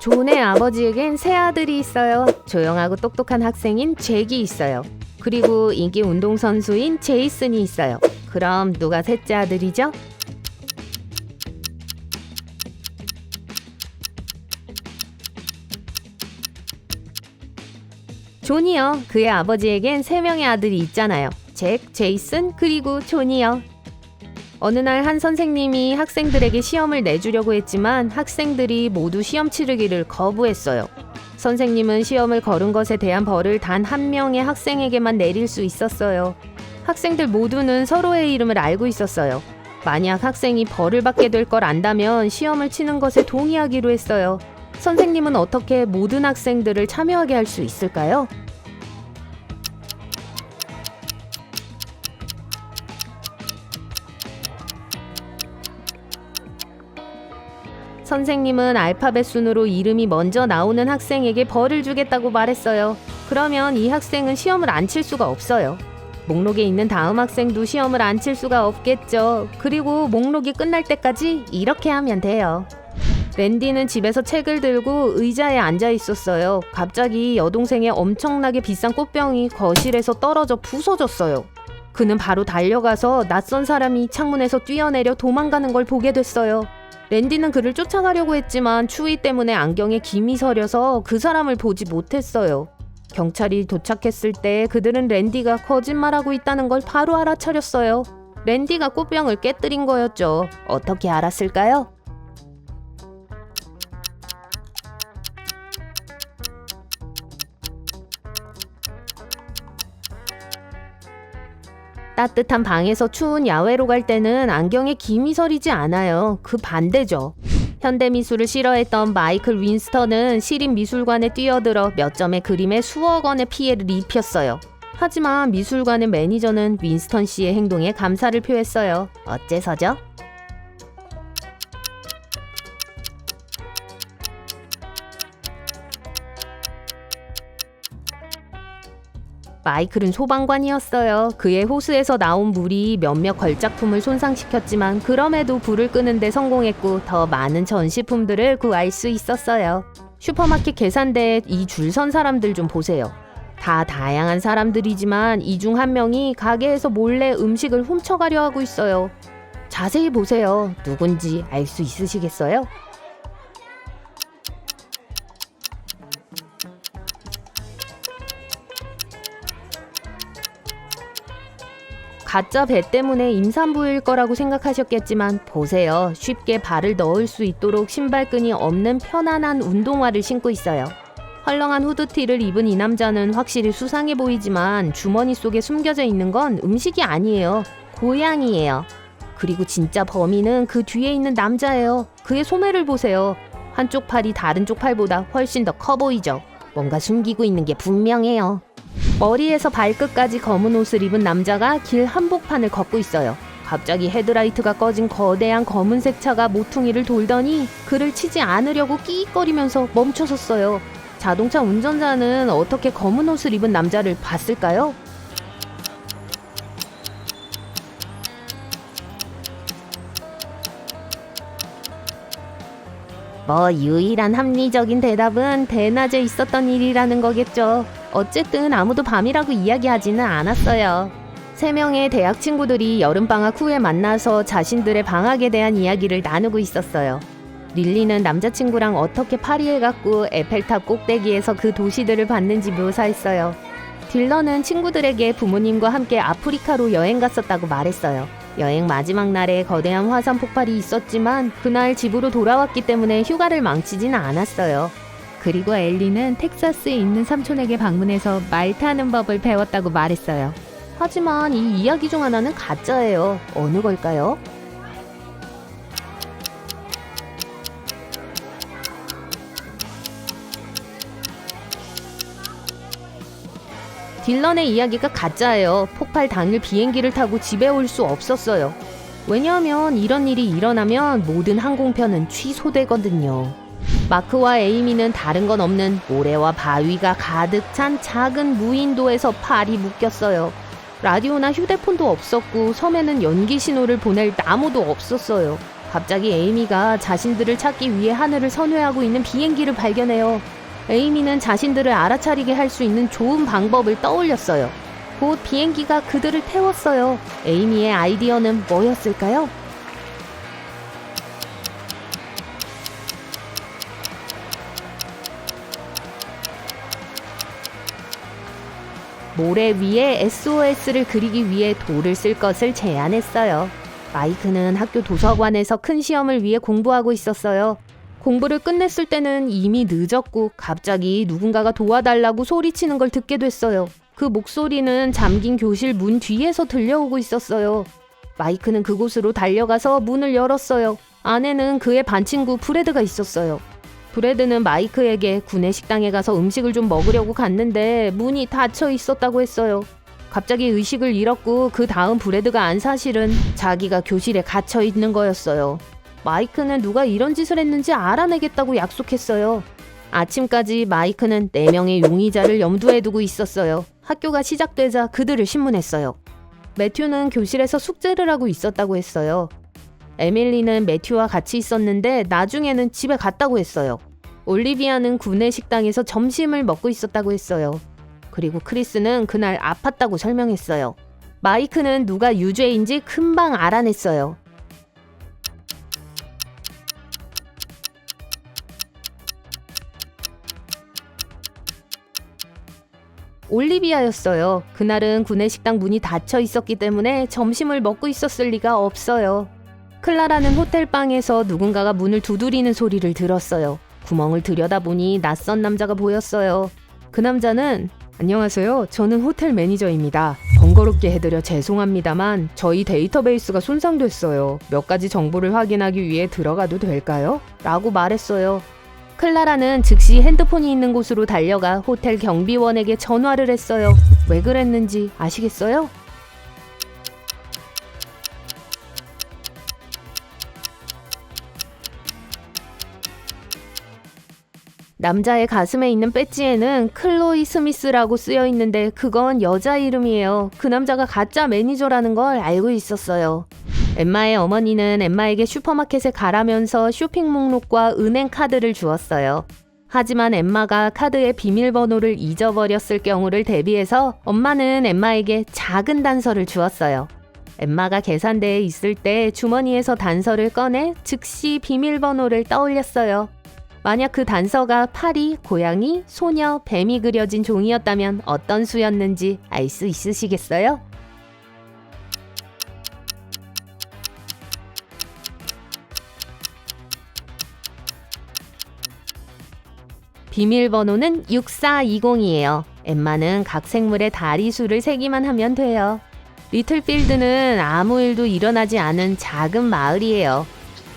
존의 아버지에겐 세 아들이 있어요. 조용하고 똑똑한 학생인 잭이 있어요. 그리고 인기 운동선수인 제이슨이 있어요. 그럼 누가 셋째 아들이죠? 존이요. 그의 아버지에겐 3명의 아들이 있잖아요. 잭, 제이슨, 그리고 존이요. 어느 날 한 선생님이 학생들에게 시험을 내주려고 했지만 학생들이 모두 시험 치르기를 거부했어요. 선생님은 시험을 거른 것에 대한 벌을 단 한 명의 학생에게만 내릴 수 있었어요. 학생들 모두는 서로의 이름을 알고 있었어요. 만약 학생이 벌을 받게 될 걸 안다면 시험을 치는 것에 동의하기로 했어요. 선생님은 어떻게 모든 학생들을 참여하게 할 수 있을까요? 선생님은 알파벳 순으로 이름이 먼저 나오는 학생에게 벌을 주겠다고 말했어요. 그러면 이 학생은 시험을 안 칠 수가 없어요. 목록에 있는 다음 학생도 시험을 안 칠 수가 없겠죠. 그리고 목록이 끝날 때까지 이렇게 하면 돼요. 랜디는 집에서 책을 들고 의자에 앉아 있었어요. 갑자기 여동생의 엄청나게 비싼 꽃병이 거실에서 떨어져 부서졌어요. 그는 바로 달려가서 낯선 사람이 창문에서 뛰어내려 도망가는 걸 보게 됐어요. 랜디는 그를 쫓아가려고 했지만 추위 때문에 안경에 김이 서려서 그 사람을 보지 못했어요. 경찰이 도착했을 때 그들은 랜디가 거짓말하고 있다는 걸 바로 알아차렸어요. 랜디가 꽃병을 깨뜨린 거였죠. 어떻게 알았을까요? 따뜻한 방에서 추운 야외로 갈 때는 안경에 김이 서리지 않아요. 그 반대죠. 현대미술을 싫어했던 마이클 윈스턴은 시립미술관에 뛰어들어 몇 점의 그림에 수억 원의 피해를 입혔어요. 하지만 미술관의 매니저는 윈스턴 씨의 행동에 감사를 표했어요. 어째서죠? 마이클은 소방관이었어요. 그의 호스에서 나온 물이 몇몇 걸작품을 손상시켰지만 그럼에도 불을 끄는데 성공했고 더 많은 전시품들을 구할 수 있었어요. 슈퍼마켓 계산대에 이 줄 선 사람들 좀 보세요. 다 다양한 사람들이지만 이 중 한 명이 가게에서 몰래 음식을 훔쳐가려 하고 있어요. 자세히 보세요. 누군지 알 수 있으시겠어요? 가짜 배 때문에 임산부일 거라고 생각하셨겠지만 보세요. 쉽게 발을 넣을 수 있도록 신발끈이 없는 편안한 운동화를 신고 있어요. 헐렁한 후드티를 입은 이 남자는 확실히 수상해 보이지만 주머니 속에 숨겨져 있는 건 음식이 아니에요. 고양이에요. 그리고 진짜 범인은 그 뒤에 있는 남자예요. 그의 소매를 보세요. 한쪽 팔이 다른 쪽 팔보다 훨씬 더 커 보이죠? 뭔가 숨기고 있는 게 분명해요. 머리에서 발끝까지 검은 옷을 입은 남자가 길 한복판을 걷고 있어요. 갑자기 헤드라이트가 꺼진 거대한 검은색 차가 모퉁이를 돌더니 그를 치지 않으려고 끼익거리면서 멈춰섰어요. 자동차 운전자는 어떻게 검은 옷을 입은 남자를 봤을까요? 유일한 합리적인 대답은 대낮에 있었던 일이라는 거겠죠. 어쨌든 아무도 밤이라고 이야기하지는 않았어요. 3명의 대학 친구들이 여름방학 후에 만나서 자신들의 방학에 대한 이야기를 나누고 있었어요. 릴리는 남자친구랑 어떻게 파리에 갔고 에펠탑 꼭대기에서 그 도시들을 봤는지 묘사했어요. 딜런은 친구들에게 부모님과 함께 아프리카로 여행 갔었다고 말했어요. 여행 마지막 날에 거대한 화산 폭발이 있었지만 그날 집으로 돌아왔기 때문에 휴가를 망치지는 않았어요. 그리고 엘리는 텍사스에 있는 삼촌에게 방문해서 말 타는 법을 배웠다고 말했어요. 하지만 이 이야기 중 하나는 가짜예요. 어느 걸까요? 딜런의 이야기가 가짜예요. 폭발 당일 비행기를 타고 집에 올 수 없었어요. 왜냐하면 이런 일이 일어나면 모든 항공편은 취소되거든요. 마크와 에이미는 다른 건 없는 모래와 바위가 가득 찬 작은 무인도에서 팔이 묶였어요. 라디오나 휴대폰도 없었고 섬에는 연기 신호를 보낼 나무도 없었어요. 갑자기 에이미가 자신들을 찾기 위해 하늘을 선회하고 있는 비행기를 발견해요. 에이미는 자신들을 알아차리게 할 수 있는 좋은 방법을 떠올렸어요. 곧 비행기가 그들을 태웠어요. 에이미의 아이디어는 뭐였을까요? 모래 위에 SOS를 그리기 위해 돌을 쓸 것을 제안했어요. 마이크는 학교 도서관에서 큰 시험을 위해 공부하고 있었어요. 공부를 끝냈을 때는 이미 늦었고 갑자기 누군가가 도와달라고 소리치는 걸 듣게 됐어요. 그 목소리는 잠긴 교실 문 뒤에서 들려오고 있었어요. 마이크는 그곳으로 달려가서 문을 열었어요. 안에는 그의 반 친구 브래드가 있었어요. 브래드는 마이크에게 구내 식당에 가서 음식을 좀 먹으려고 갔는데 문이 닫혀 있었다고 했어요. 갑자기 의식을 잃었고 그 다음 브래드가 안 사실은 자기가 교실에 갇혀 있는 거였어요. 마이크는 누가 이런 짓을 했는지 알아내겠다고 약속했어요. 아침까지 마이크는 4명의 용의자를 염두에 두고 있었어요. 학교가 시작되자 그들을 신문했어요. 매튜는 교실에서 숙제를 하고 있었다고 했어요. 에밀리는 매튜와 같이 있었는데 나중에는 집에 갔다고 했어요. 올리비아는 구내 식당에서 점심을 먹고 있었다고 했어요. 그리고 크리스는 그날 아팠다고 설명했어요. 마이크는 누가 유죄인지 금방 알아냈어요. 올리비아였어요. 그날은 구내식당 문이 닫혀 있었기 때문에 점심을 먹고 있었을 리가 없어요. 클라라는 호텔방에서 누군가가 문을 두드리는 소리를 들었어요. 구멍을 들여다보니 낯선 남자가 보였어요. 그 남자는 안녕하세요. 저는 호텔 매니저입니다. 번거롭게 해드려 죄송합니다만 저희 데이터베이스가 손상됐어요. 몇 가지 정보를 확인하기 위해 들어가도 될까요? 라고 말했어요. 클라라는 즉시 핸드폰이 있는 곳으로 달려가 호텔 경비원에게 전화를 했어요. 왜 그랬는지 아시겠어요? 남자의 가슴에 있는 배지에는 클로이 스미스라고 쓰여 있는데 그건 여자 이름이에요. 그 남자가 가짜 매니저라는 걸 알고 있었어요. 엠마의 어머니는 엠마에게 슈퍼마켓에 가라면서 쇼핑 목록과 은행 카드를 주었어요. 하지만 엠마가 카드의 비밀번호를 잊어버렸을 경우를 대비해서 엄마는 엠마에게 작은 단서를 주었어요. 엠마가 계산대에 있을 때 주머니에서 단서를 꺼내 즉시 비밀번호를 떠올렸어요. 만약 그 단서가 파리, 고양이, 소녀, 뱀이 그려진 종이였다면 어떤 수였는지 알 수 있으시겠어요? 비밀번호는 6420이에요. 엠마는 각 생물의 다리수를 세기만 하면 돼요. 리틀필드는 아무 일도 일어나지 않은 작은 마을이에요.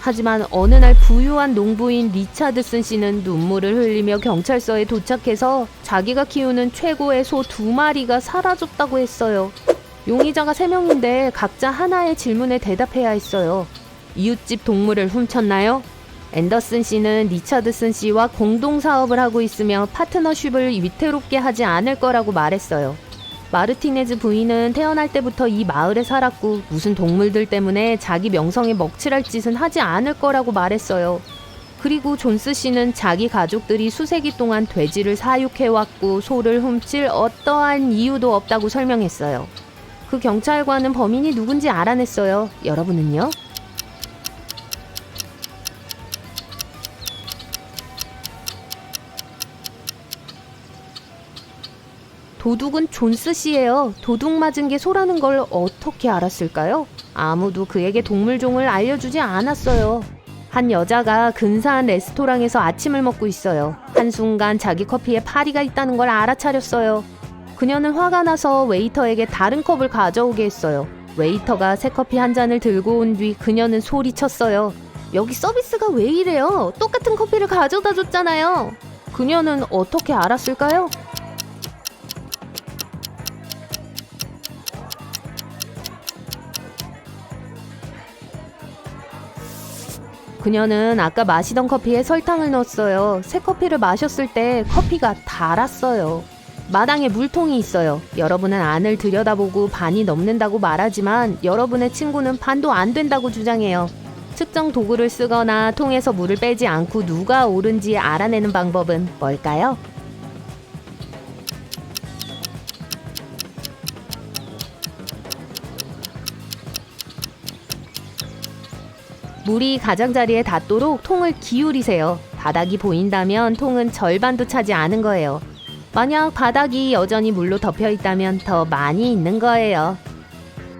하지만 어느 날 부유한 농부인 리차드슨 씨는 눈물을 흘리며 경찰서에 도착해서 자기가 키우는 최고의 소 2마리가 사라졌다고 했어요. 용의자가 3명인데 각자 하나의 질문에 대답해야 했어요. 이웃집 동물을 훔쳤나요? 앤더슨 씨는 리차드슨 씨와 공동사업을 하고 있으며 파트너십을 위태롭게 하지 않을 거라고 말했어요. 마르티네즈 부인은 태어날 때부터 이 마을에 살았고 무슨 동물들 때문에 자기 명성에 먹칠할 짓은 하지 않을 거라고 말했어요. 그리고 존스 씨는 자기 가족들이 수세기 동안 돼지를 사육해왔고 소를 훔칠 어떠한 이유도 없다고 설명했어요. 그 경찰관은 범인이 누군지 알아냈어요. 여러분은요? 도둑은 존스 씨예요. 도둑 맞은 게 소라는 걸 어떻게 알았을까요? 아무도 그에게 동물종을 알려주지 않았어요. 한 여자가 근사한 레스토랑에서 아침을 먹고 있어요. 한순간 자기 커피에 파리가 있다는 걸 알아차렸어요. 그녀는 화가 나서 웨이터에게 다른 컵을 가져오게 했어요. 웨이터가 새 커피 한 잔을 들고 온 뒤 그녀는 소리쳤어요. 여기 서비스가 왜 이래요? 똑같은 커피를 가져다 줬잖아요. 그녀는 어떻게 알았을까요? 그녀는 아까 마시던 커피에 설탕을 넣었어요. 새 커피를 마셨을 때 커피가 달았어요. 마당에 물통이 있어요. 여러분은 안을 들여다보고 반이 넘는다고 말하지만 여러분의 친구는 반도 안 된다고 주장해요. 특정 도구를 쓰거나 통에서 물을 빼지 않고 누가 옳은지 알아내는 방법은 뭘까요? 물이 가장자리에 닿도록 통을 기울이세요. 바닥이 보인다면 통은 절반도 차지 않은 거예요. 만약 바닥이 여전히 물로 덮여 있다면 더 많이 있는 거예요.